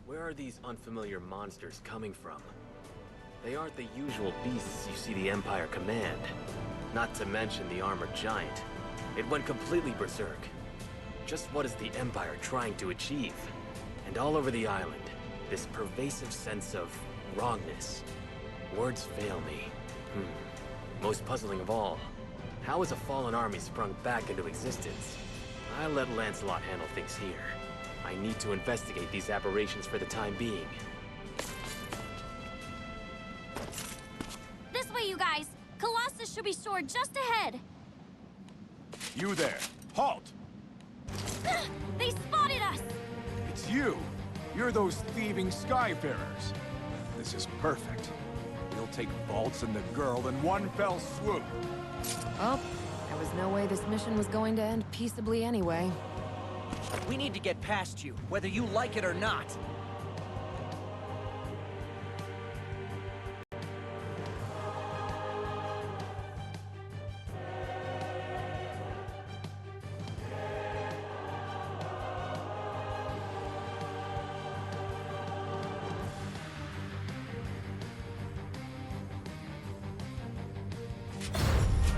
Where are these unfamiliar monsters coming from? They aren't the usual beasts you see the Empire command. Not to mention the armored giant. It went completely berserk. Just what is the Empire trying to achieve? And all over the island, this pervasive sense of wrongness. Words fail me. Most puzzling of all, how is a fallen army sprung back into existence? I'll let Lancelot handle things here. I need to investigate these aberrations for the time being. This way, you guys! Colossus should be stored just ahead! You there! Halt! They spotted us! It's you! You're those thieving Skyfarers! This is perfect. We'll take Vaults and the girl in one fell swoop. Well, there was no way this mission was going to end peaceably anyway. We need to get past you, whether you like it or not.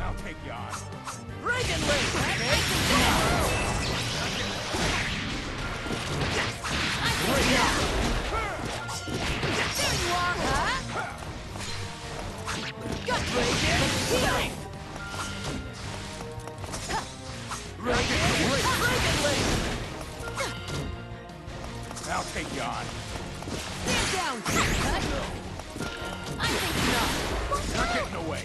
I'll take you on. Reagan Link! There you are, huh? Got Reagan! Reagan Link! I'll take you on. Stand down! I think not. Not getting away.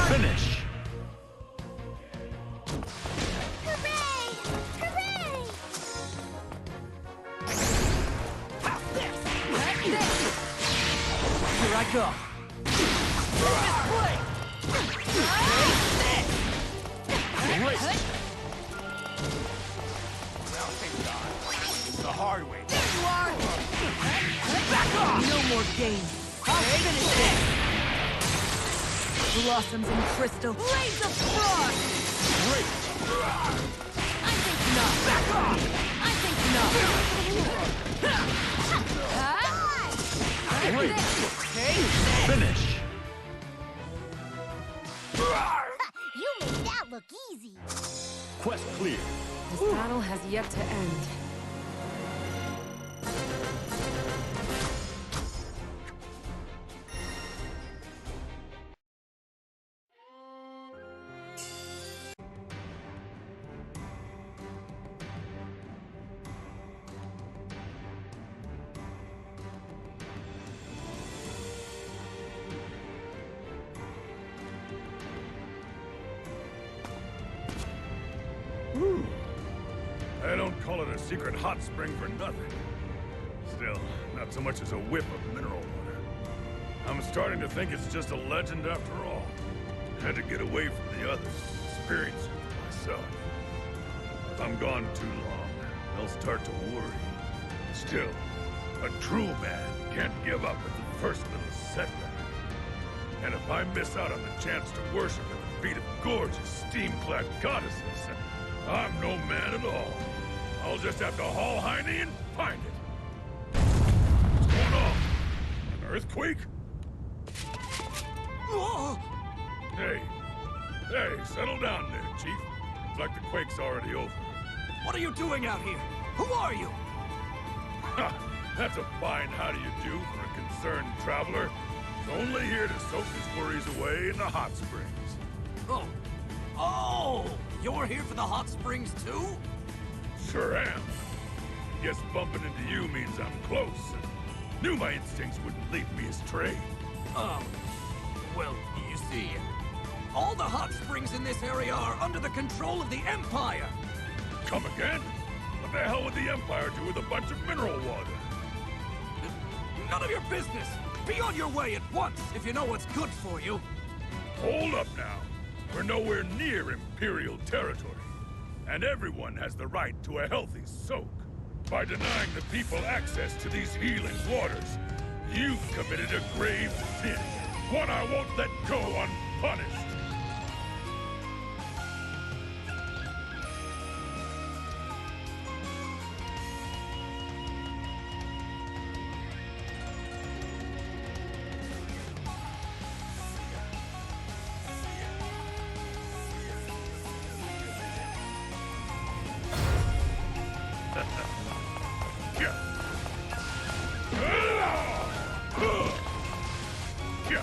Finish! Hooray! Hooray! Here I go! Misplay! Great! I'll take you on. The hard way. There you are! Back off! No more games! I'll finish it! Blossoms and crystal. Blaze of frost! Great! I think not. Back off! I think not. Huh? Great! Finish! You made that look easy. Quest clear. This battle has yet to end. I don't call it a secret hot spring for nothing. Still, not so much as a whiff of mineral water. I'm starting to think it's just a legend after all. Had to get away from the others, experience it for myself. If I'm gone too long, they'll start to worry. Still, a true man can't give up at the first little setback. And if I miss out on the chance to worship at the feet of gorgeous, steam-clad goddesses, I'm no man at all. I'll just have to haul Heine and find it. What's going on? An earthquake? Hey, settle down there, Chief. Looks like the quake's already over. What are you doing out here? Who are you? Ha! That's a fine how do you do for a concerned traveler. He's only here to soak his worries away in the hot springs. Oh! You're here for the hot springs too? Sure am. Guess bumping into you means I'm close. Knew my instincts wouldn't lead me astray. Well, you see, all the hot springs in this area are under the control of the Empire. Come again? What the hell would the Empire do with a bunch of mineral water? None of your business. Be on your way at once if you know what's good for you. Hold up now. We're nowhere near Imperial territory. And everyone has the right to a healthy soak. By denying the people access to these healing waters, you've committed a grave sin. One I won't let go unpunished.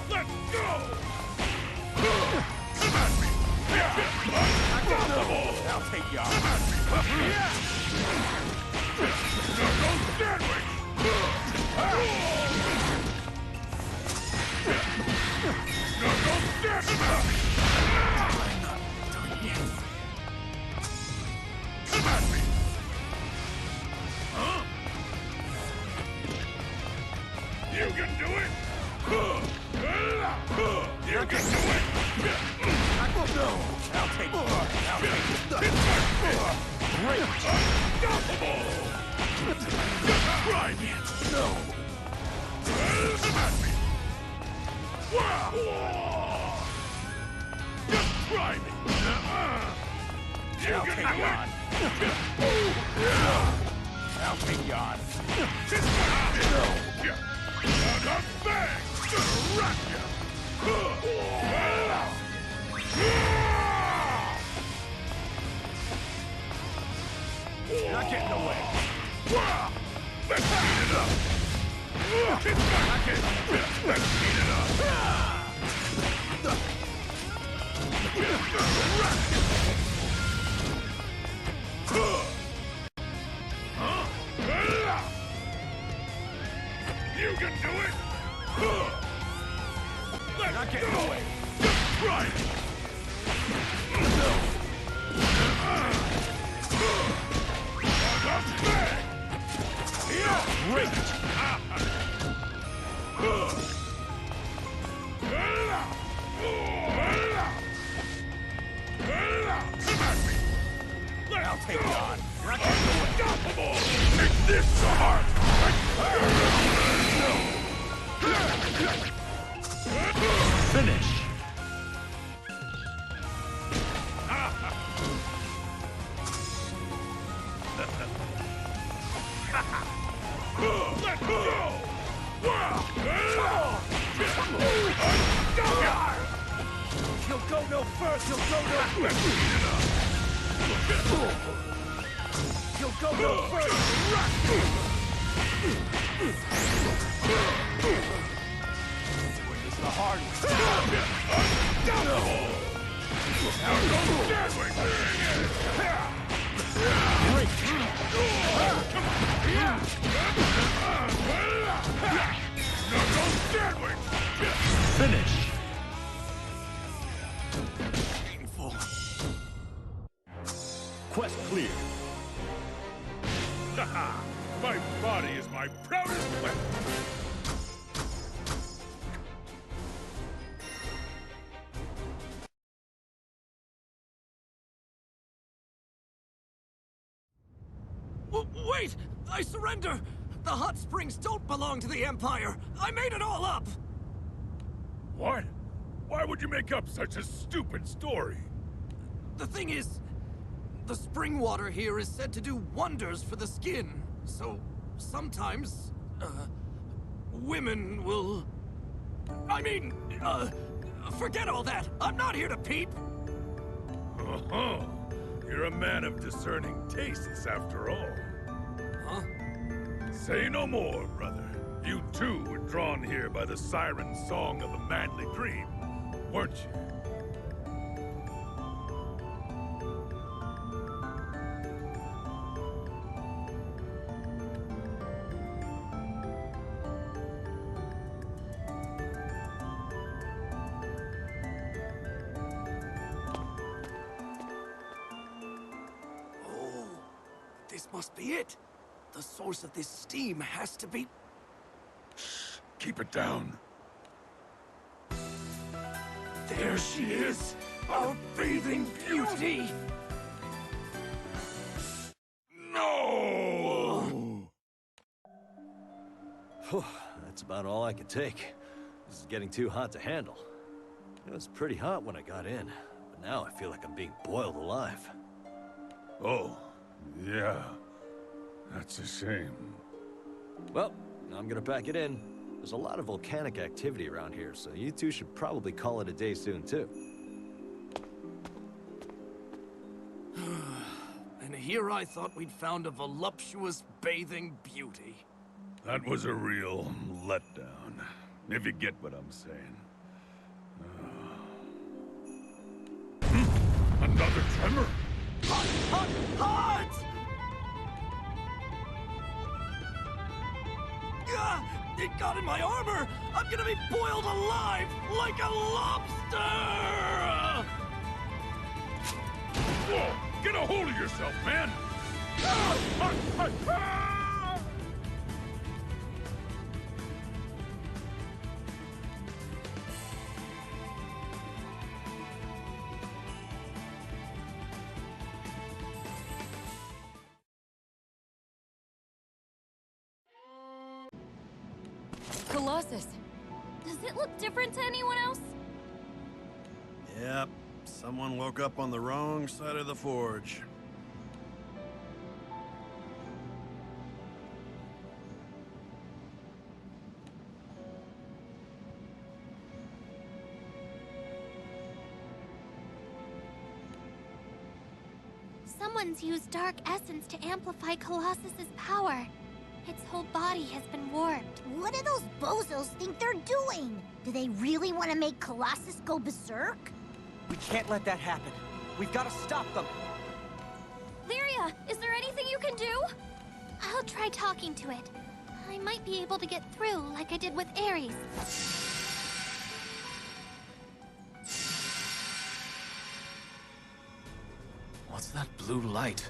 Let's go! Come at me! I'll take you on. Knuckle sandwich! Knuckle sandwich! I'm not done yet. Come at me! Huh? You can do it! You can do it! No! I'll take you on. I'll take you. Great! Unstoppable! Try me! No! Come at me! Wow! Just try me! You I'll can take do you it! on. I'll take you on. No! Not a bang! Rock ya! You're not getting away. Let's speed it up! Let's speed it up! You can do it! Let's Not getting go! away. Just try it! No! Not bad! Great! I'll take you on. You're not getting away. Unstoppable! Make this the heart! Finish! Let's go! He'll go no further. He'll go no Let's speed it up! He'll go no further. Doing this the hard way. Unstoppable! Now go sandwich! Great! Now go sandwich! Finish! Painful. Quest clear. My body is my proudest weapon! Wait! I surrender! The hot springs don't belong to the Empire! I made it all up! What? Why would you make up such a stupid story? The thing is, the spring water here is said to do wonders for the skin. So, sometimes, women will... forget all that! I'm not here to peep! Oh, you're a man of discerning tastes, after all. Huh? Say no more, brother. You too were drawn here by the siren song of a manly dream, weren't you? Oh, this must be it. The source of this steam has to be... Keep it down. There she is! Our bathing beauty! No! That's about all I could take. This is getting too hot to handle. It was pretty hot when I got in, but now I feel like I'm being boiled alive. Oh, yeah. That's a shame. Well, I'm gonna pack it in. There's a lot of volcanic activity around here, so you two should probably call it a day soon, too. And here I thought we'd found a voluptuous bathing beauty. That was a real letdown, if you get what I'm saying. Another tremor? Hot! It got in my armor! I'm gonna be boiled alive like a lobster! Whoa! Get a hold of yourself, man! Colossus! Does it look different to anyone else? Yep. Someone woke up on the wrong side of the forge. Someone's used Dark Essence to amplify Colossus's power. Its whole body has been warped. What do those bozos think they're doing? Do they really want to make Colossus go berserk? We can't let that happen. We've got to stop them. Lyria, is there anything you can do? I'll try talking to it. I might be able to get through like I did with Ares. What's that blue light?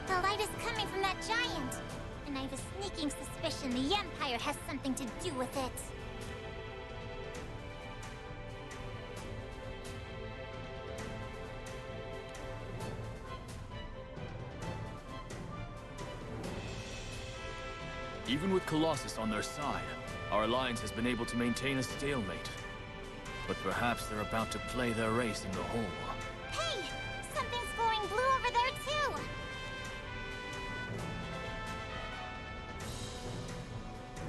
The light is coming from that giant. And I have a sneaking suspicion the Empire has something to do with it. Even with Colossus on their side, our alliance has been able to maintain a stalemate. But perhaps they're about to play their race in the hole. Hey! Something's glowing blue over there, too!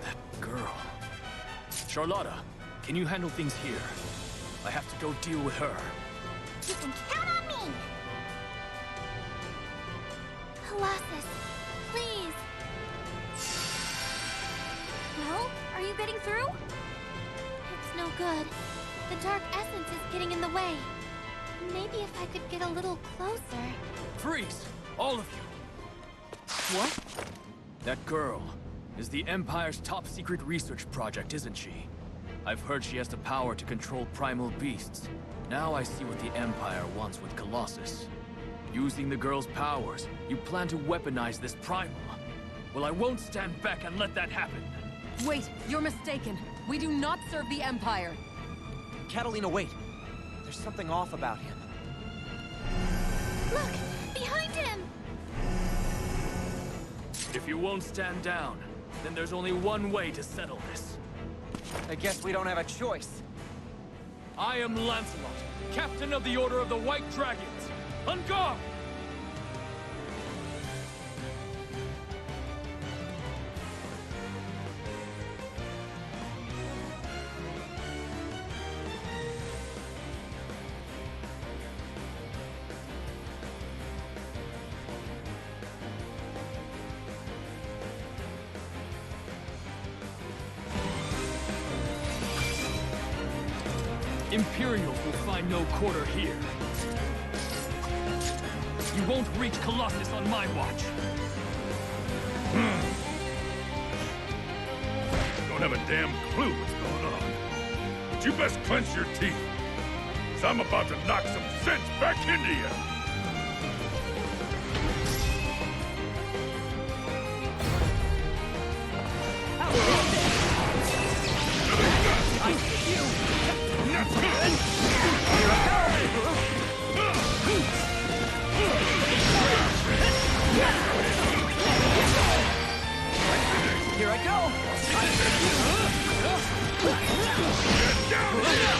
That girl. Charlotta, can you handle things here? I have to go deal with her. You can count on me! Colossus, please. Well, are you getting through? It's no good. The Dark Essence is getting in the way. Maybe if I could get a little closer. Freeze! All of you! What? That girl is the Empire's top secret research project, isn't she? I've heard she has the power to control primal beasts. Now I see what the Empire wants with Colossus. Using the girl's powers, you plan to weaponize this primal. Well, I won't stand back and let that happen. Wait, you're mistaken. We do not serve the Empire. Catalina, wait. There's something off about him. Look! Behind him! If you won't stand down, then there's only one way to settle this. I guess we don't have a choice. I am Lancelot, Captain of the Order of the White Dragons. On guard! Imperials will find no quarter here. You won't reach Colossus on my watch. Don't have a damn clue what's going on. But you best clench your teeth. 'Cause I'm about to knock some sense back into you. Here I go! Get down here!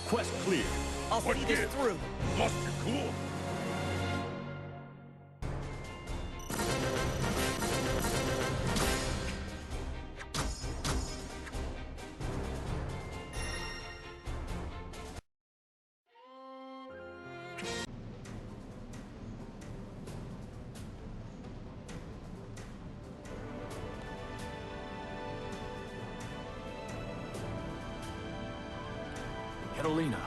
Quest clear. I'll What see this gives? through. Lost your cool? Catalina,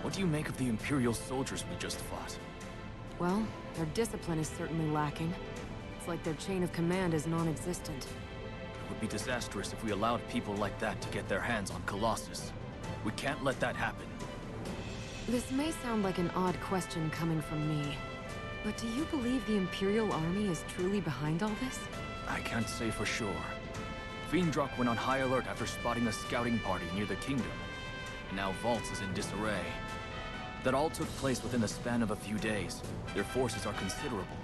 what do you make of the Imperial soldiers we just fought? Well, their discipline is certainly lacking. It's like their chain of command is non-existent. It would be disastrous if we allowed people like that to get their hands on Colossus. We can't let that happen. This may sound like an odd question coming from me, but do you believe the Imperial Army is truly behind all this? I can't say for sure. Fiendrock went on high alert after spotting a scouting party near the kingdom. And now Valtz is in disarray. That all took place within the span of a few days. Their forces are considerable.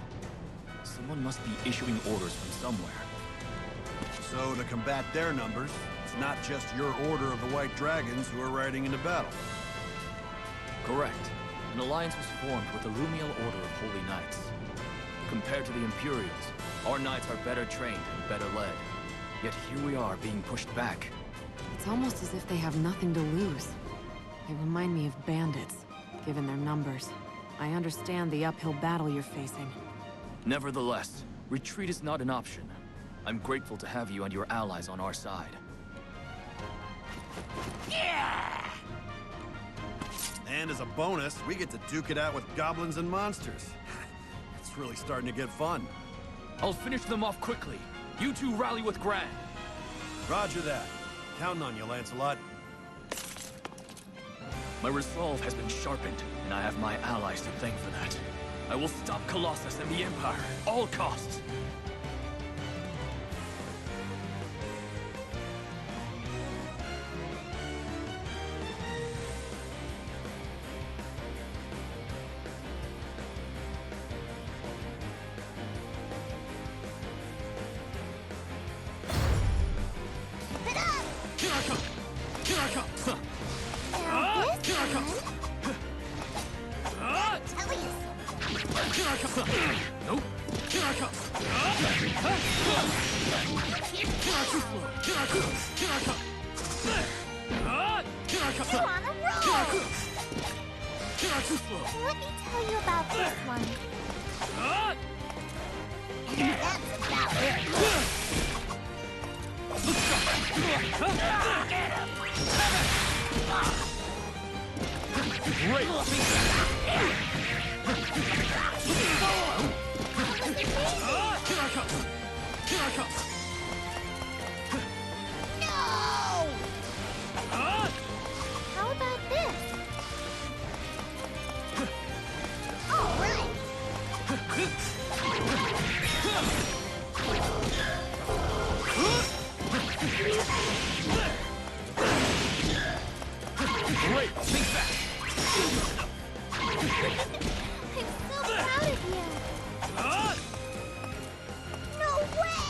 Someone must be issuing orders from somewhere. So, to combat their numbers, it's not just your Order of the White Dragons who are riding into battle. Correct. An alliance was formed with the Lumiel Order of Holy Knights. Compared to the Imperials, our knights are better trained and better led. Yet here we are being pushed back. It's almost as if they have nothing to lose. They remind me of bandits, given their numbers. I understand the uphill battle you're facing. Nevertheless, retreat is not an option. I'm grateful to have you and your allies on our side. And as a bonus, we get to duke it out with goblins and monsters. It's really starting to get fun. I'll finish them off quickly. You two rally with Gran. Roger that. Counting on you, Lancelot. My resolve has been sharpened, and I have my allies to thank for that. I will stop Colossus and the Empire, all costs. Here I come! Here I come! Here I come! Tell you Here I come! Nope! Here I come! Here I come! Here I come! Here I come! Here I come! You're on a roll! Here I too slow! Let me tell you about this one. That's about it. Great! Here I come! Here I come! No! How about this? All right. Great! Think back! I'm so proud of you. No way!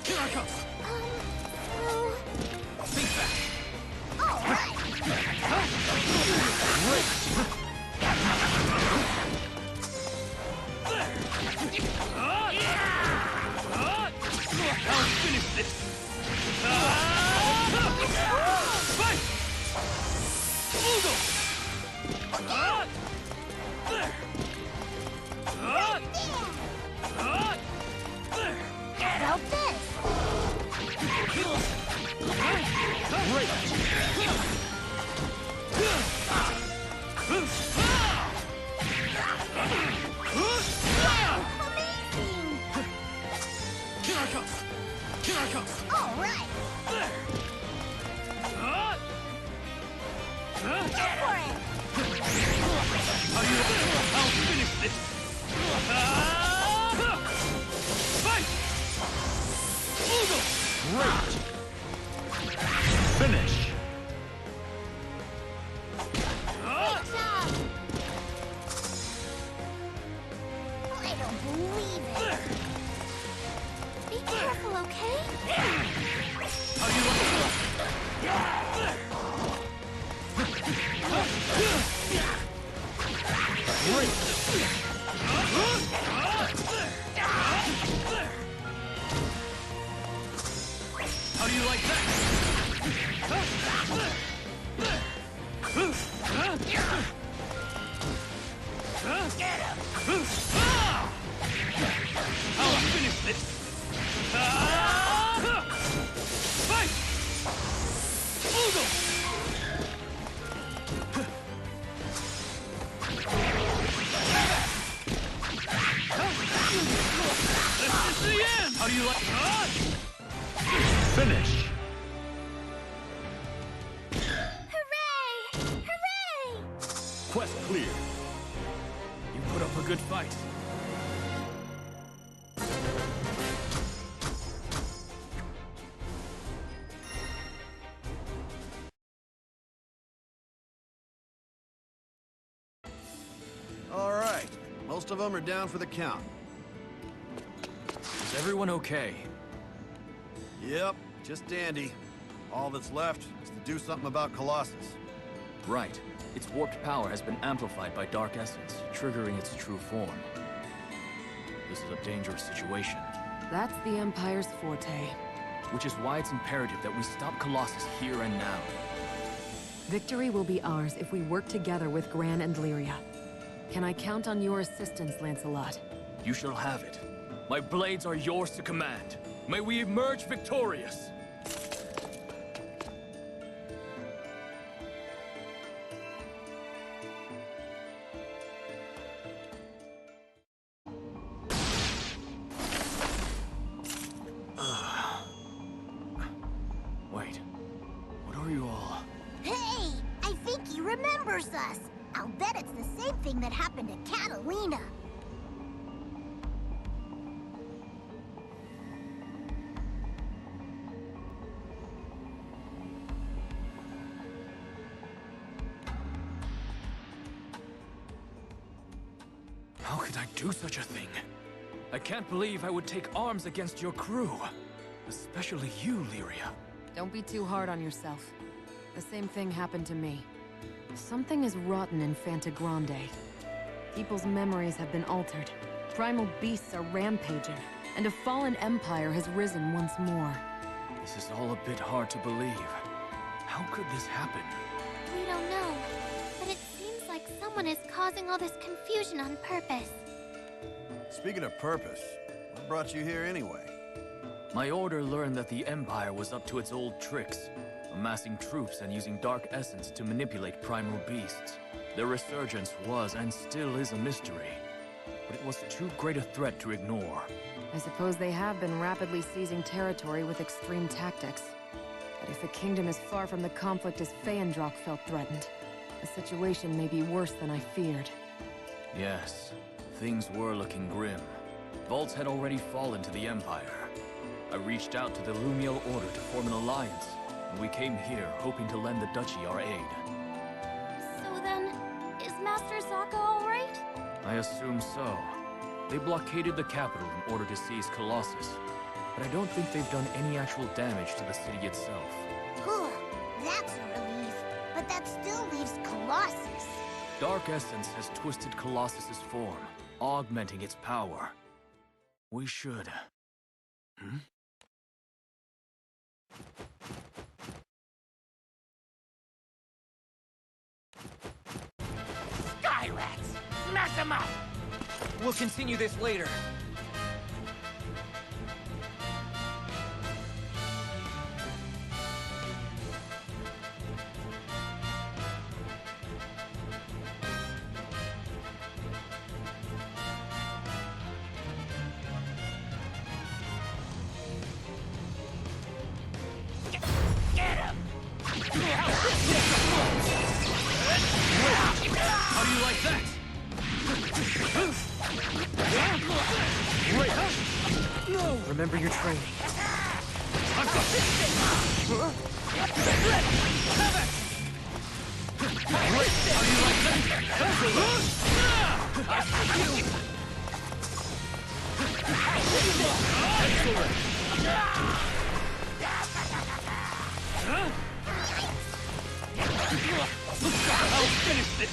Here I come! So... Think back! All right. I'll finish this! Fight! Ugo! How about this? Amazing! Here I come! Here I come! All right. Go for it. I'll finish this! Fight! Ugo! Great! Finish! Great job. I don't believe it. Be careful, okay? How do you like it? How do you like that? Get him! I'll finish this! Fight! Oogle! This is the end! How do you like... Finish! Hooray! Hooray! Quest clear. You put up a good fight. All right. Most of them are down for the count. Is everyone okay? Yep, just dandy. All that's left is to do something about Colossus. Right. Its warped power has been amplified by Dark Essence, triggering its true form. This is a dangerous situation. That's the Empire's forte. Which is why it's imperative that we stop Colossus here and now. Victory will be ours if we work together with Gran and Lyria. Can I count on your assistance, Lancelot? You shall have it. My blades are yours to command. May we emerge victorious! Wait. What are you all? Hey! I think he remembers us! I'll bet it's the same thing that happened to Catalina. How could I do such a thing? I can't believe I would take arms against your crew. Especially you, Lyria. Don't be too hard on yourself. The same thing happened to me. Something is rotten in Fanta Grande. People's memories have been altered. Primal beasts are rampaging, and a fallen empire has risen once more. This is all a bit hard to believe. How could this happen? We don't know, but it seems like someone is causing all this confusion on purpose. Speaking of purpose, what brought you here anyway? My order learned that the Empire was up to its old tricks, amassing troops and using Dark Essence to manipulate primal beasts. Their resurgence was and still is a mystery, but it was too great a threat to ignore. I suppose they have been rapidly seizing territory with extreme tactics. But if a kingdom as far from the conflict as Feyendrock felt threatened, the situation may be worse than I feared. Yes, things were looking grim. Vaults had already fallen to the Empire. I reached out to the Lumiel Order to form an alliance, and we came here hoping to lend the Duchy our aid. So then, is Master Sokka all right? I assume so. They blockaded the capital in order to seize Colossus, but I don't think they've done any actual damage to the city itself. Whew, that's a relief. But that still leaves Colossus. Dark Essence has twisted Colossus's form, augmenting its power. We should... Sky rats! Mess them up! We'll continue this later. Get him! How do you like that? Remember your training. I'll finish this!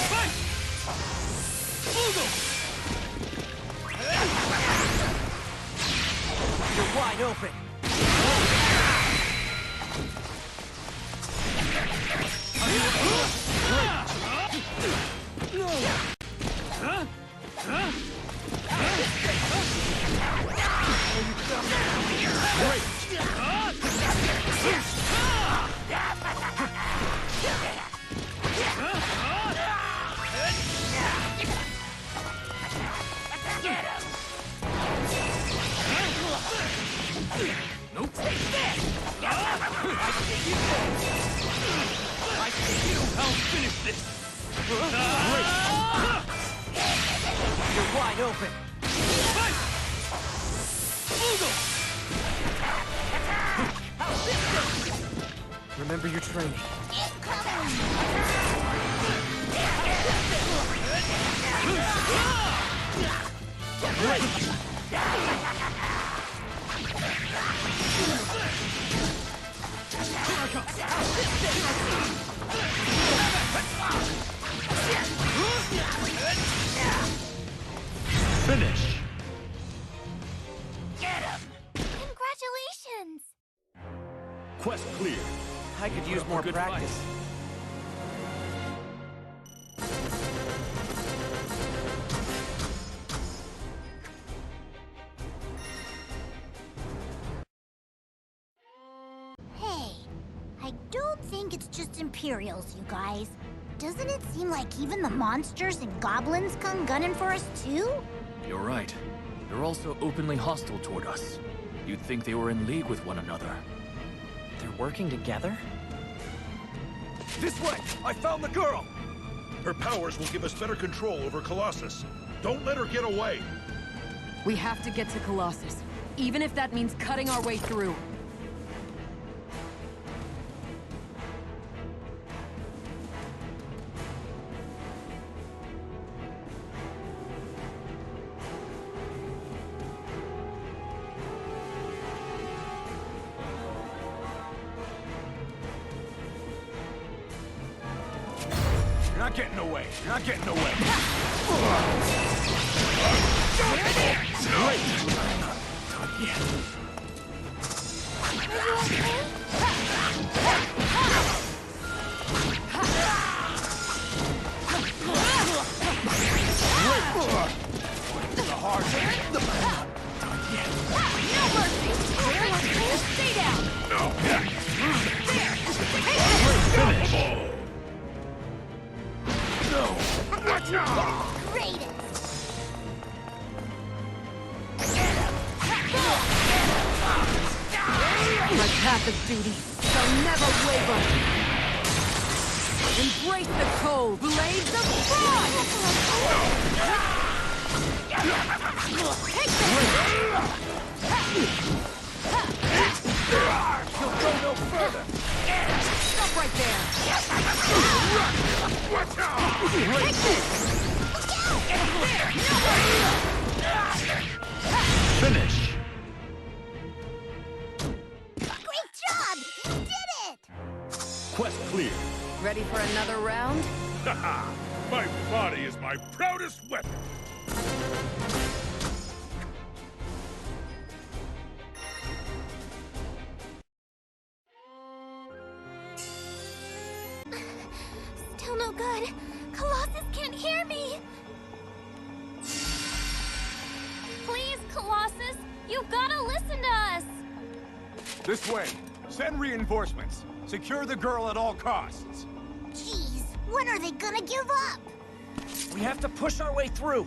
Fight! You're wide open. Nope. Take this! I see you! I'll finish this! You're wide open. Fight! Remember your training. Finish! Congratulations! Quest clear. I could use more Good practice. fight. Hey, I don't think it's just Imperials, you guys. Doesn't it seem like even the monsters and goblins come gunning for us too? You're right. They're also openly hostile toward us. You'd think they were in league with one another. They're working together? This way! I found the girl! Her powers will give us better control over Colossus. Don't let her get away. We have to get to Colossus, even if that means cutting our way through. You're not getting away. You're not getting away. The hard No mercy! Stay down! Greatest! My path of duty shall never waver! Embrace the cold blades of frost! Take You'll go no further. Stop right there! Watch out! Take this! Finish! Great job! You did it! Quest clear. Ready for another round? Haha! My body is my proudest weapon. Still no good. Colossus can't hear me. Please, Colossus, you've gotta listen to us. This way. Send reinforcements. Secure the girl at all costs. Jeez, when are they gonna give up? We have to push our way through.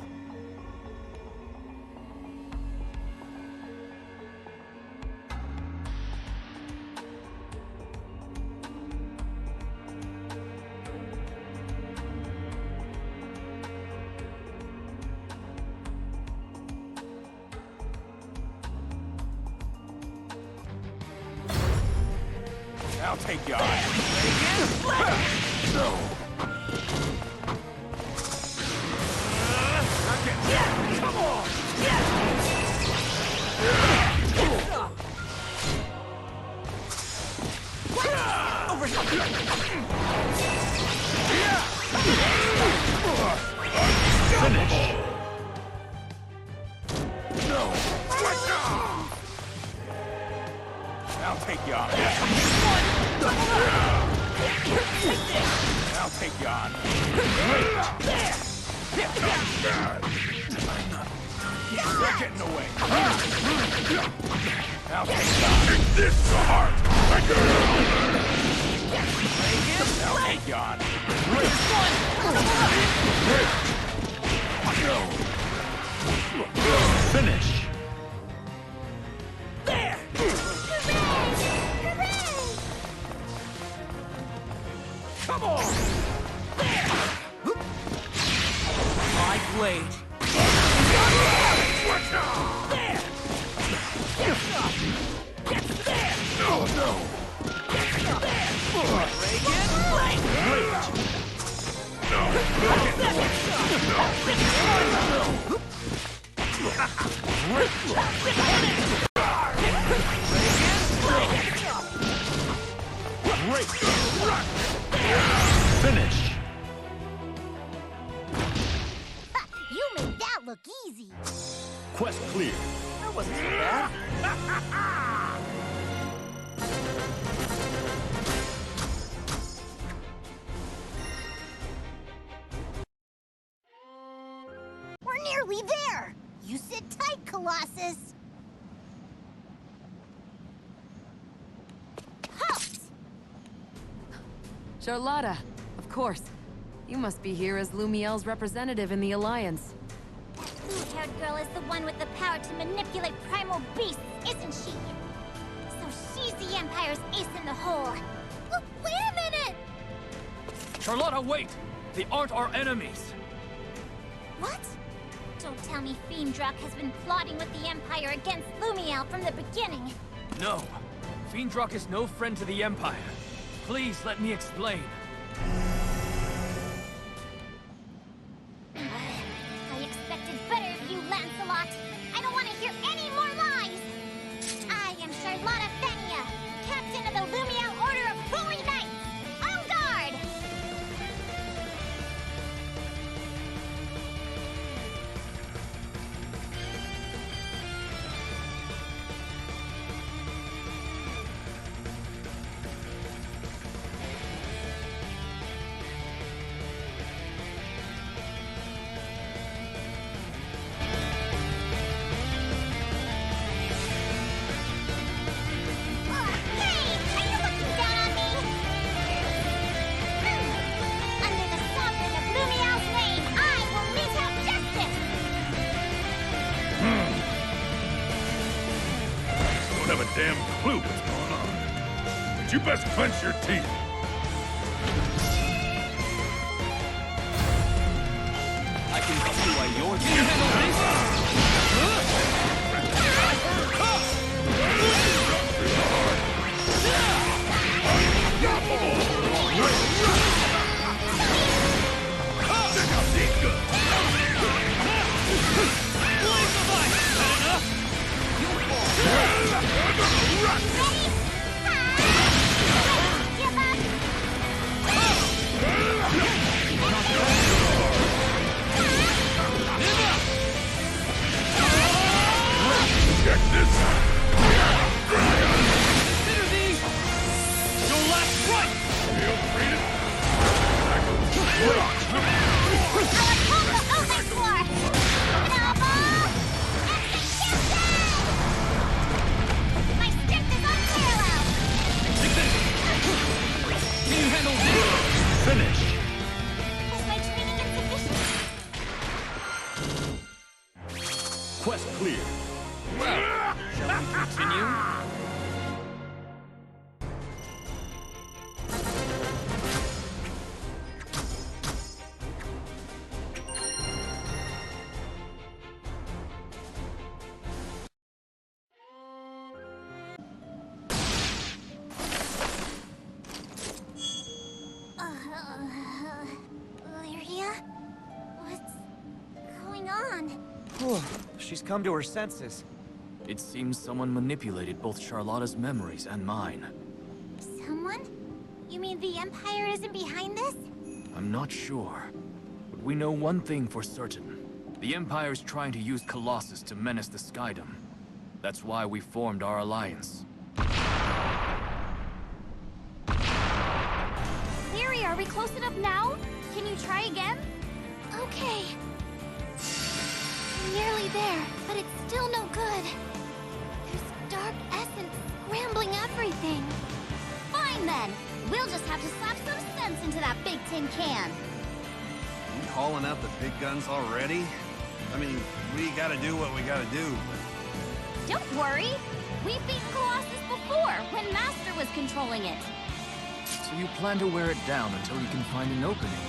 I'll take you on. No. Come on! Finish! No! I'll take you on. I'll take you on. You're getting away. I'll take you on. Take this to heart! I'll take you on. Finish! There! Hooray! Come on! My blade. There! No, no! Finish! You made that look easy. Quest clear. That wasn't so bad. We're nearly there. You sit tight, Colossus. Halt! Charlotta, of course. You must be here as Lumiel's representative in the Alliance. That blue-haired girl is the one with the power to manipulate primal beasts, isn't she? So she's the Empire's ace in the hole. Oh, wait a minute! Charlotta, wait! They aren't our enemies! What? Don't tell me Fiendrock has been plotting with the Empire against Lumiel from the beginning. No. Fiendrock is no friend to the Empire. Please let me explain. I expected better of you, Lancelot. I don't want to hear any more lies. I am Charlotta Fania, captain of the Lumiel Order of Holy Knights. En garde! Hey! Are you looking down on me? Under the sovereign of Lumiel's name, I will mete out justice! Don't have a damn clue what's going on. But you best clench your teeth. I can see why you're here. Handle this! Check this out. Consider these your last strike! Feel free to... My strength is unparalleled! Take this! Can you handle this? Finish! Is my training insufficient? Quest clear. Well, shall we continue? Lyria? What's going on? Whew, she's come to her senses. It seems someone manipulated both Charlotta's memories and mine. Someone? You mean the Empire isn't behind this? I'm not sure. But we know one thing for certain. The Empire's trying to use Colossus to menace the Skydom. That's why we formed our alliance. Leary, are we close enough now? Can you try again? Okay. Nearly there, but it's still no good. There's dark essence scrambling everything. Fine then. We'll just have to slap some sense into that big tin can. You calling out the big guns already? I mean, we gotta do what we gotta do. Don't worry. We've beaten Colossus before, when Master was controlling it. So you plan to wear it down until you can find an opening.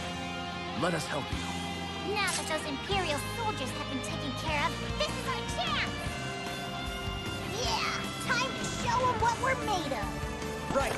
Let us help you. Now that those Imperial soldiers have been taken care of, this is our chance! Yeah! Time to show them what we're made of! Right.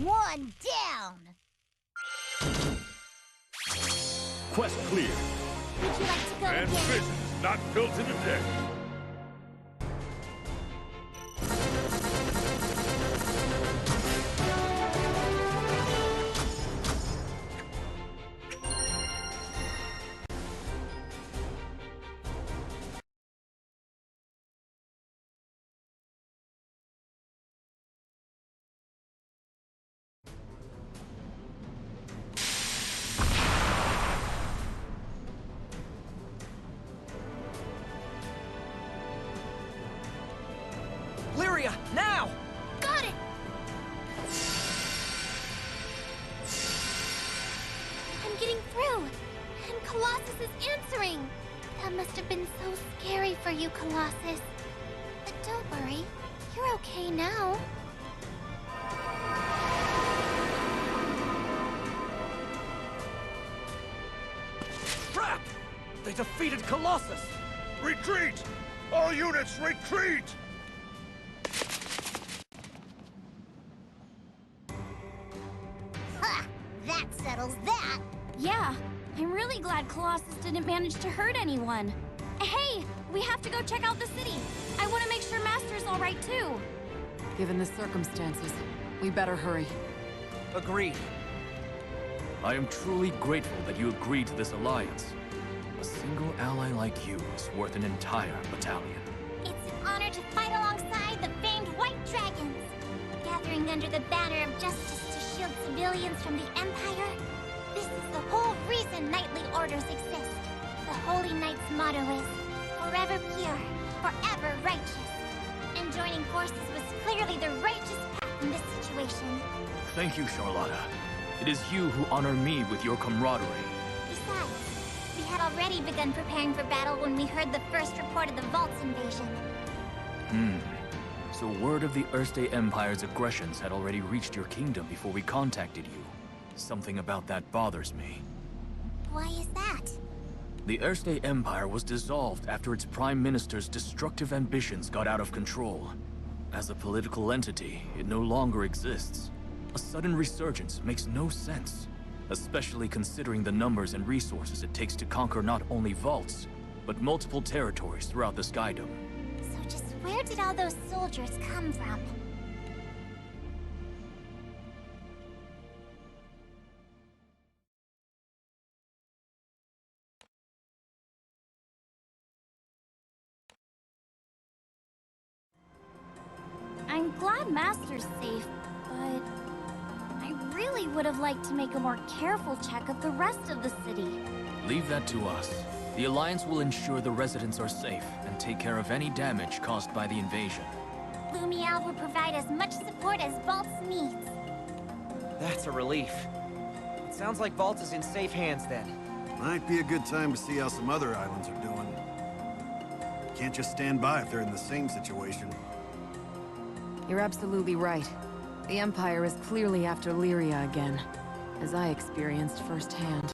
One down! Quest clear. Would you like to go And again? vision not built in a day. Lyria, now! Got it! I'm getting through, and Colossus is answering. That must have been so scary for you, Colossus. But don't worry, you're okay now. Crap! They defeated Colossus! Retreat! All units, retreat! Ha! That settles that! Yeah, I'm really glad Colossus didn't manage to hurt anyone. Hey, we have to go check out the city. I want to make sure Master's all right too. Given the circumstances, we better hurry. Agreed. I am truly grateful that you agreed to this alliance. A single ally like you is worth an entire battalion. It's an honor to fight alongside the famed White Dragons. Gathering under the banner of justice to shield civilians from the Empire. This is the whole reason knightly orders exist. The Holy Knight's motto is, forever pure, forever righteous. And joining forces was clearly the righteous path in this situation. Thank you, Charlotta. It is you who honor me with your camaraderie. Besides, we had already begun preparing for battle when we heard the first report of the Vault's invasion. So word of the Erste Empire's aggressions had already reached your kingdom before we contacted you. Something about that bothers me. Why is that? The Erste Empire was dissolved after its Prime Minister's destructive ambitions got out of control. As a political entity, it no longer exists. A sudden resurgence makes no sense, especially considering the numbers and resources it takes to conquer not only vaults, but multiple territories throughout the Skydome. So just where did all those soldiers come from? I'm glad Master's safe, but I really would have liked to make a more careful check of the rest of the city. Leave that to us. The Alliance will ensure the residents are safe and take care of any damage caused by the invasion. Lumial will provide as much support as Vault's needs. That's a relief. It sounds like Vault is in safe hands then. Might be a good time to see how some other islands are doing. Can't just stand by if they're in the same situation. You're absolutely right. The Empire is clearly after Lyria again, as I experienced firsthand.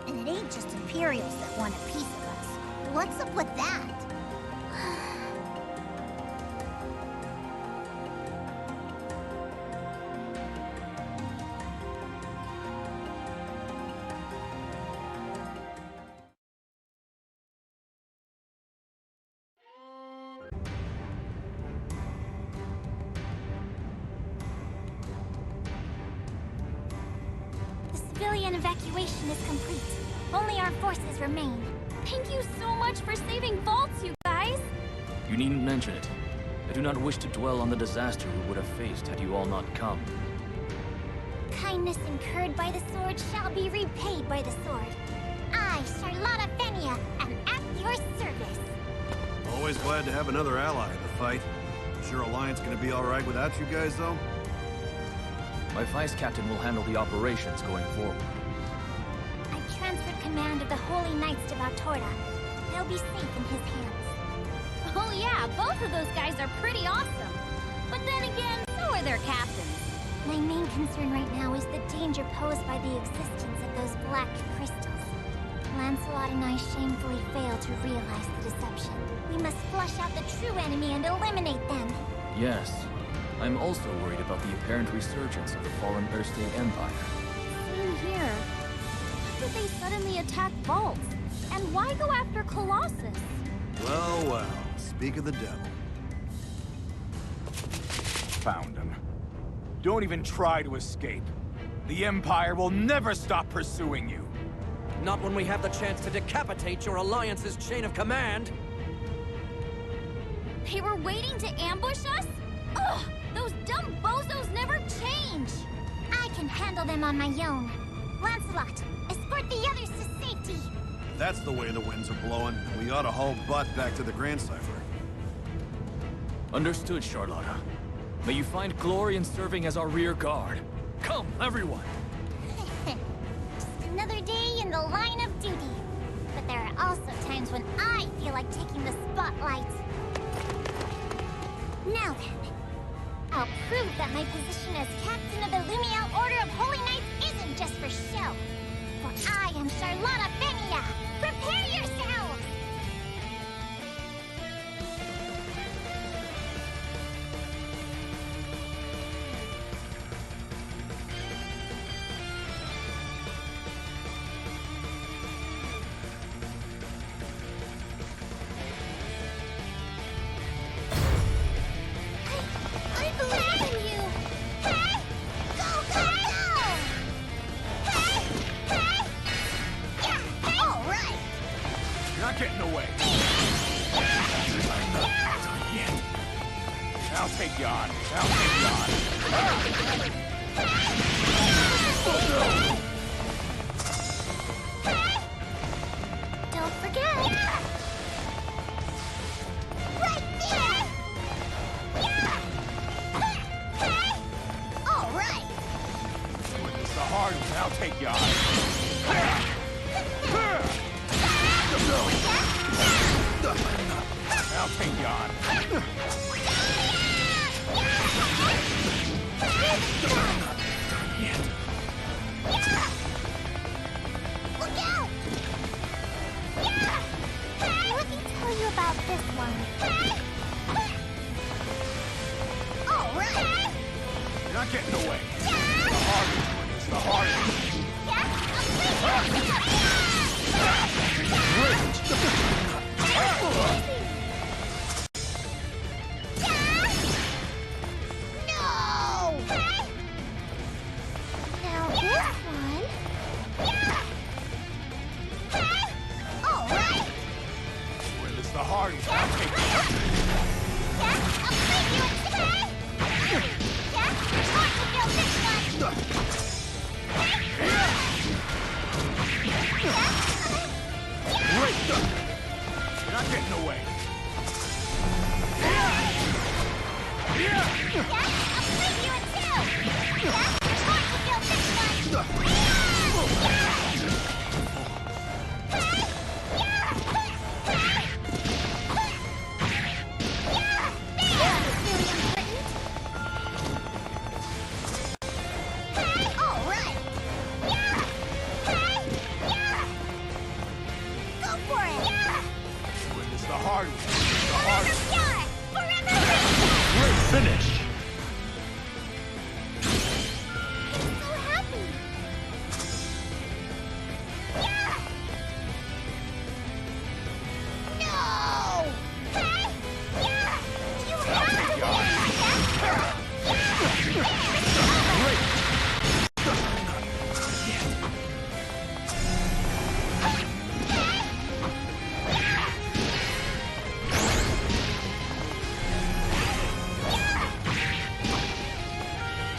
And it ain't just Imperials that want a piece of us. What's up with that? Civilian evacuation is complete. Only our forces remain. Thank you so much for saving Vaults, you guys! You needn't mention it. I do not wish to dwell on the disaster we would have faced had you all not come. Kindness incurred by the sword shall be repaid by the sword. I, Charlotta Fenia, am at your service. Always glad to have another ally in the fight. Is your alliance gonna be alright without you guys, though? My vice captain will handle the operations going forward. I've transferred command of the Holy Knights to Valtorta. They'll be safe in his hands. Oh yeah, both of those guys are pretty awesome. But then again, so are their captains. My main concern right now is the danger posed by the existence of those black crystals. Lancelot and I shamefully failed to realize the deception. We must flush out the true enemy and eliminate them. Yes. I'm also worried about the apparent resurgence of the fallen Erste Empire. Same here. Why did they suddenly attack Vault? And why go after Colossus? Well, well. Speak of the devil. Found him. Don't even try to escape. The Empire will never stop pursuing you. Not when we have the chance to decapitate your Alliance's chain of command! They were waiting to ambush us? Ugh! Those dumb bozos never change! I can handle them on my own. Lancelot, escort the others to safety! If that's the way the winds are blowing, we ought to haul butt back to the Grand Cipher. Understood, Charlotta. May you find glory in serving as our rear guard. Come, everyone! Just another day in the line of duty. But there are also times when I feel like taking the spotlight. Now then, I'll prove that my position as captain of the Lumial Order of Holy Knights isn't just for show. For I am Charlotta Fenia, Prepare yourselves! I believe in you! Hey! Go, go, go! Hey! Hey! Yeah! Hey! All right! You're not getting away. I'm not done yet. I'll take you on. I'll take you on. Don't forget! Right there! Yeah! Hey! All right! It's the hard one. I'll take you on. I'll take you on. Look out! Yeah! Hey! Let me tell you about this one. Hey! All right! You're not getting away. The hard one. It's the hard one. No! Hey! Now this one... Hey! All right! Well, it's the hard one. I'll take you on. I'll leave you in today! Time to build this one! Great. You're not getting away. I'll leave you in too! Time to build this one! All right! Go for it! Well, it's the hard one. It's the hard one. Forever pure! Forever Great finish. So happy! No! Hey! You I'll have take to you on.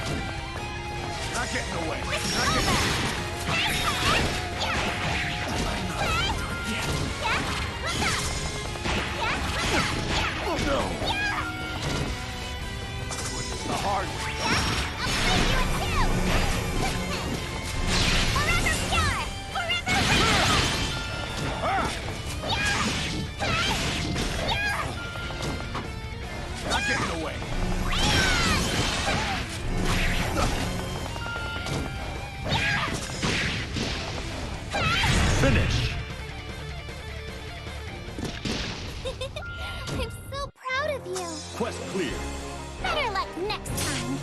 You're not getting away. You're not getting away. Oh no! Well, it's the hard one. Forever pure! You're not getting away. Finish. I'm so proud of you! Quest clear. Better luck next time.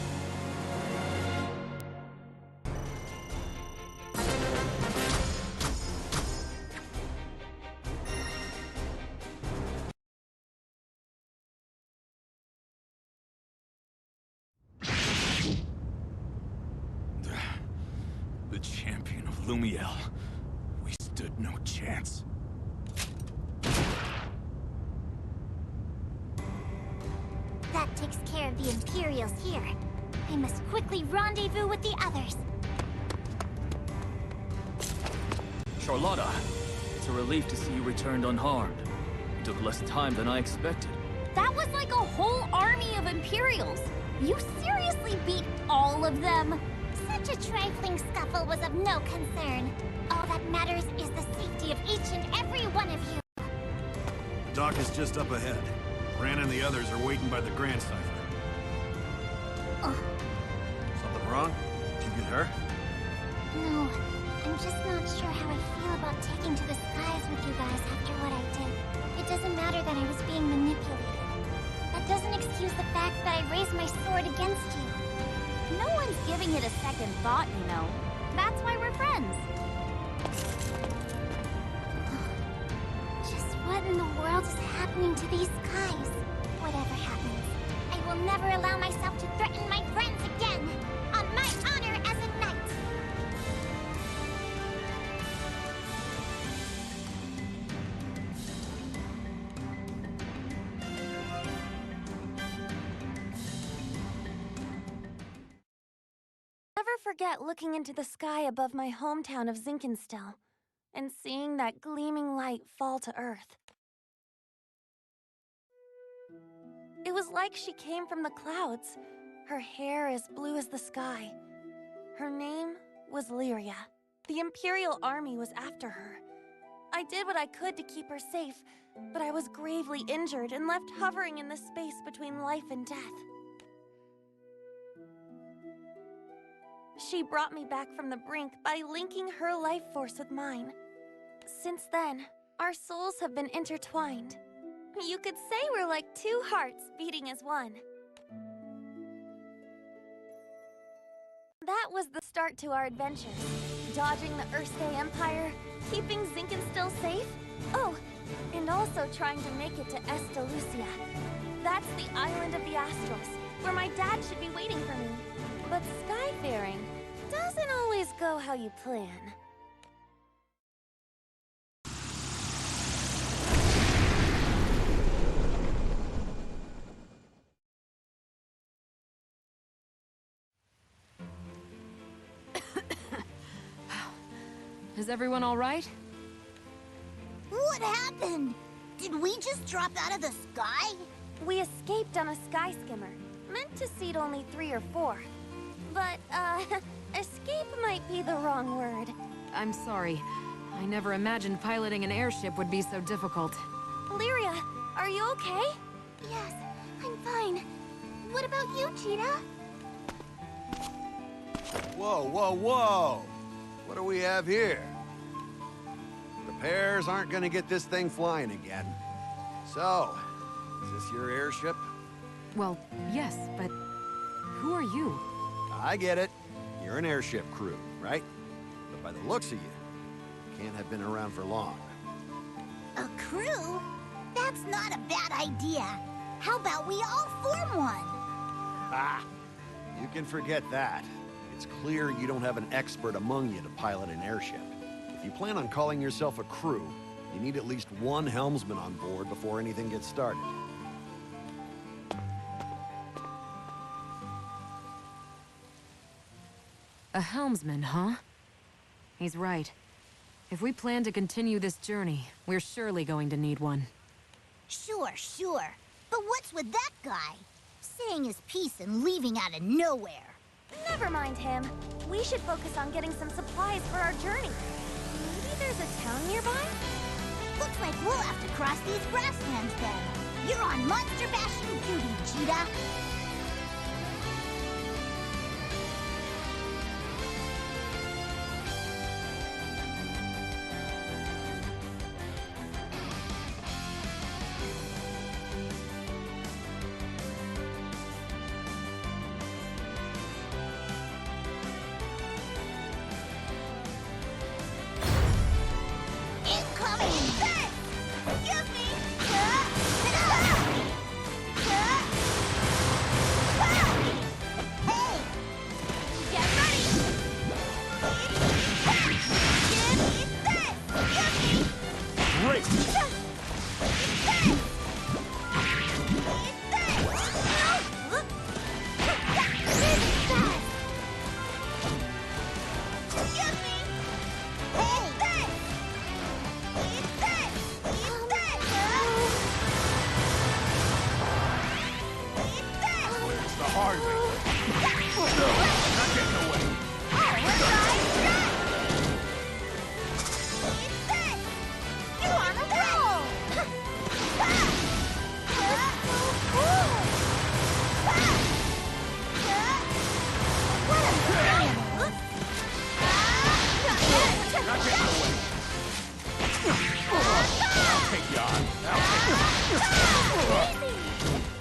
The champion of Lumiel. We stood no chance. That takes care of the Imperials here. I must quickly rendezvous with the others. Charlotta, it's a relief to see you returned unharmed. It took less time than I expected. That was like a whole army of Imperials! You seriously beat all of them? Such a trifling scuffle was of no concern. All that matters is the safety of each and every one of you. Doc is just up ahead. Ran and the others are waiting by the Grand Cipher. Oh, Something wrong? Did you get hurt? No, I'm just not sure how I feel about taking to the skies with you guys after what I did. It doesn't matter that I was being manipulated. That doesn't excuse the fact that I raised my sword against you. No one's giving it a second thought, you know. That's why we're friends. Just what in the world is happening to these skies? Whatever happens, I will never allow myself to threaten my friends again! On my honor as a knight! Never forget looking into the sky above my hometown of Zinkenstill and seeing that gleaming light fall to Earth. It was like she came from the clouds, her hair as blue as the sky. Her name was Lyria. The Imperial Army was after her. I did what I could to keep her safe, but I was gravely injured and left hovering in the space between life and death. She brought me back from the brink by linking her life force with mine. Since then, our souls have been intertwined. You could say we're like two hearts beating as one. That was the start to our adventures. Dodging the Erste Empire, keeping Zinkenstill safe. Oh, and also trying to make it to Estalucia. That's the island of the Astrals, where my dad should be waiting for me. But skyfaring doesn't always go how you plan. Is everyone all right? What happened? Did we just drop out of the sky? We escaped on a sky skimmer. Meant to seat only 3 or 4. But, escape might be the wrong word. I'm sorry. I never imagined piloting an airship would be so difficult. Lyria, are you okay? Yes, I'm fine. What about you, Cheetah? Whoa, whoa, whoa! What do we have here? Repairs aren't gonna get this thing flying again. So, is this your airship? Well, yes, but who are you? I get it. You're an airship crew, right? But by the looks of you can't have been around for long. A crew? That's not a bad idea. How about we all form one? Ah! You can forget that. It's clear you don't have an expert among you to pilot an airship. If you plan on calling yourself a crew, you need at least one helmsman on board before anything gets started. A helmsman, huh? He's right. If we plan to continue this journey, we're surely going to need one. Sure, sure. But what's with that guy? Saying his piece and leaving out of nowhere. Never mind him. We should focus on getting some supplies for our journey. Maybe there's a town nearby? Looks like we'll have to cross these grasslands then. You're on monster bashing duty, Cheetah.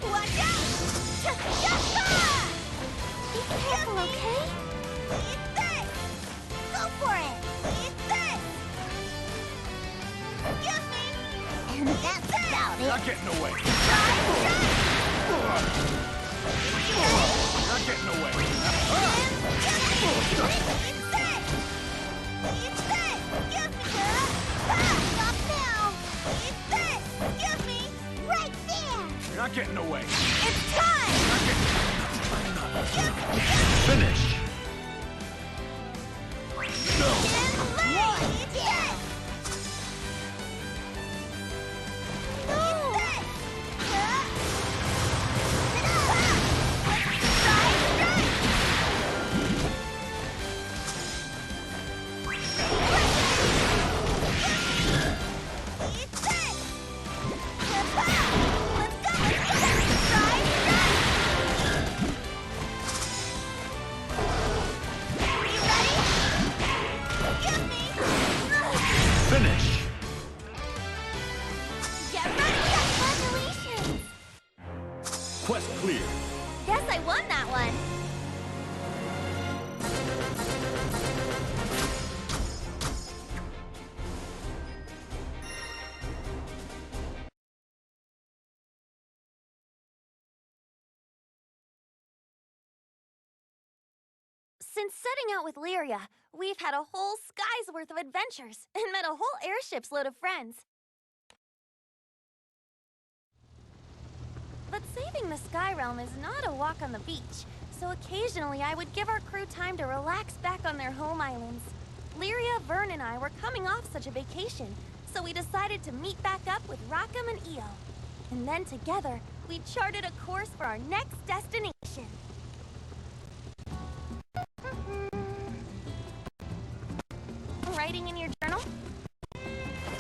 Watch out! Be careful, okay? Eat this! Go for it! Eat this! Excuse me! And that's about it. Not getting away. Not getting away. Eat this! Eat this! Excuse me, girl! Stop now. Eat this! Excuse me! Right there. You're not getting away. It's time! Finish! No! Eat this! Finish! Get ready! Congratulations! Quest clear. Guess I won that one. Since setting out with Lyria, we've had a whole sky's worth of adventures and met a whole airship's load of friends. But saving the Sky Realm is not a walk on the beach, so occasionally I would give our crew time to relax back on their home islands. Lyria, Vern, and I were coming off such a vacation, so we decided to meet back up with Rackham and Io. And then together, we charted a course for our next destination. Writing in your journal?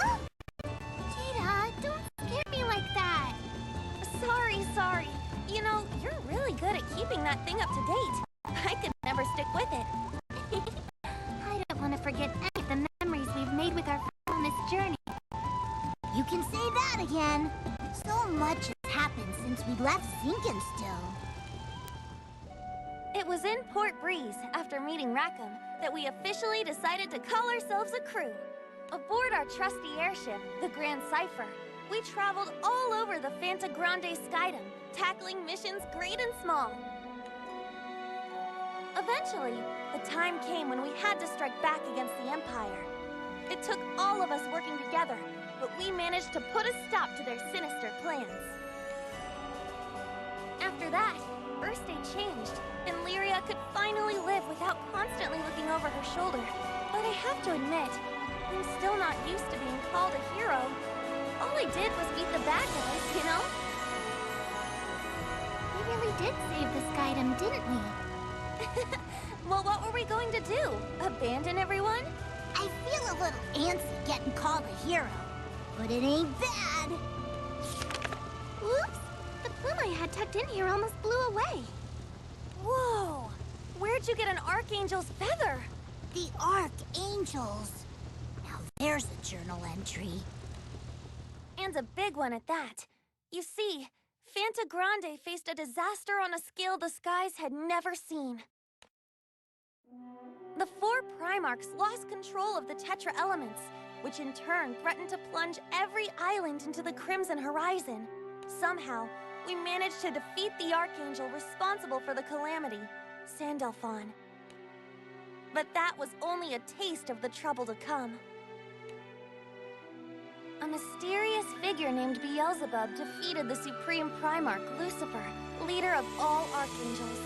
Oh! Cheetah, don't scare me like that. Sorry. You know, you're really good at keeping that thing up to date. I could never stick with it. I don't want to forget any of the memories we've made with our friends on this journey. You can say that again. So much has happened since we left Sinkenstill. It was in Port Breeze, after meeting Rackham, that we officially decided to call ourselves a crew. Aboard our trusty airship, the Grand Cipher, we traveled all over the Fanta Grande skydom, tackling missions great and small. Eventually, the time came when we had to strike back against the Empire. It took all of us working together, but we managed to put a stop to their sinister plans. After that, Earth's Day changed, and Lyria could finally live without constantly looking over her shoulder. But I have to admit, I'm still not used to being called a hero. All I did was beat the bad guys, you know? We really did save the skydom, didn't we? Well, what were we going to do? Abandon everyone? I feel a little antsy getting called a hero, but it ain't bad. Whoops! The plume I had tucked in here almost blew away. Whoa! Where'd you get an Archangel's feather? The Archangels. Now there's a journal entry. And a big one at that. You see, Fanta Grande faced a disaster on a scale the skies had never seen. The 4 Primarchs lost control of the Tetra elements, which in turn threatened to plunge every island into the Crimson Horizon. Somehow, we managed to defeat the Archangel responsible for the calamity, Sandalphon. But that was only a taste of the trouble to come. A mysterious figure named Beelzebub defeated the Supreme Primarch, Lucifer, leader of all Archangels.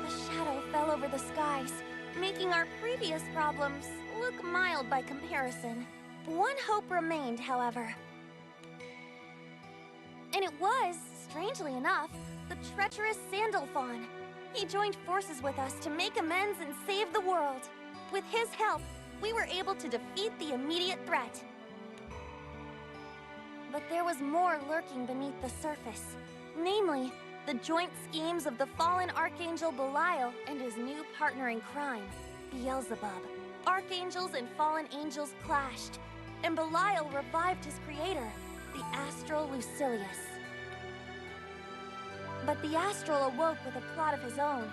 A shadow fell over the skies, making our previous problems look mild by comparison. One hope remained, however. And it was, strangely enough, the treacherous Sandalphon. He joined forces with us to make amends and save the world. With his help, we were able to defeat the immediate threat. But there was more lurking beneath the surface. Namely, the joint schemes of the fallen Archangel Belial and his new partner in crime, Beelzebub. Archangels and fallen angels clashed, and Belial revived his creator, the astral Lucilius. But the astral awoke with a plot of his own.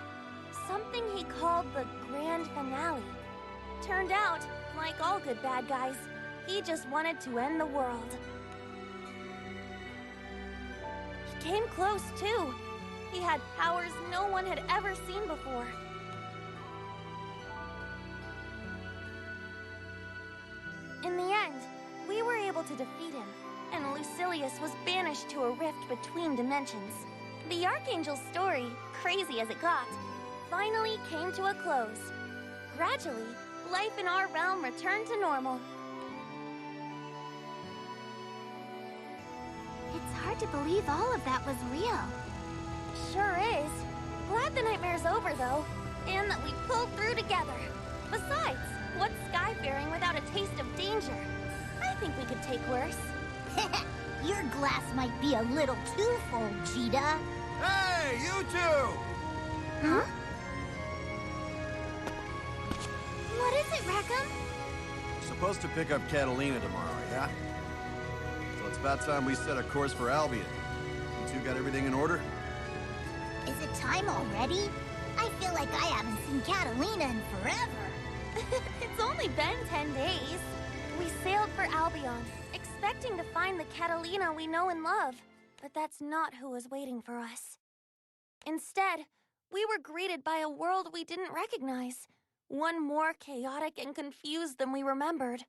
Something he called the Grand Finale. Turned out, like all good bad guys, he just wanted to end the world. He came close, too. He had powers no one had ever seen before. In the end, we were able to defeat him, and Lucilius was banished to a rift between dimensions. The Archangel's story, crazy as it got, finally came to a close. Gradually, life in our realm returned to normal. It's hard to believe all of that was real. Sure is. Glad the nightmare's over, though, and that we pulled through together. Besides, what's skyfaring without a taste of danger? I think we could take worse. Your glass might be a little too full, Cheetah. Hey, you two! Huh? What is it, Rackham? Supposed to pick up Catalina tomorrow, yeah? So it's about time we set a course for Albion. You two got everything in order? Is it time already? I feel like I haven't seen Catalina in forever. It's only been 10 days. We sailed for Albion, expecting to find the Catalina we know and love. But that's not who was waiting for us. Instead, we were greeted by a world we didn't recognize. One more chaotic and confused than we remembered.